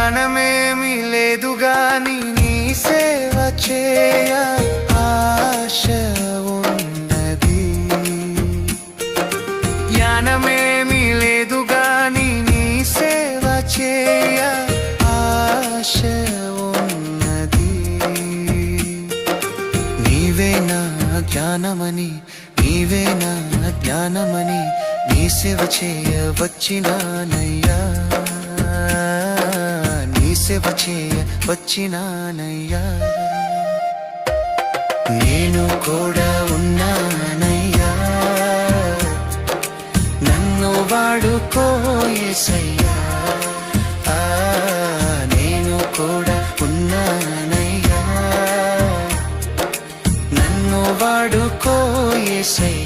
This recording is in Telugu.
జ్ఞానమేమి లేదు గాని నీ సేవ చేయ ఆశ ఉన్నది. జ్ఞానమేమి లేదు గాని నీ సేవ చేయ ఆశ ఉన్నది. నీవే నా జ్ఞానమని, నీవే నా జ్ఞానమని నీ సేవ చేయ వచ్చినానయ్యా, నీ సేవ చేయ వచ్చినానయ్యా. నేను కూడా ఉన్నానయ్యా, నన్ను వాడుకో యేసయ్యా. నేను కూడా ఉన్నానయ్యా, నన్ను వాడుకో యేసయ్యా.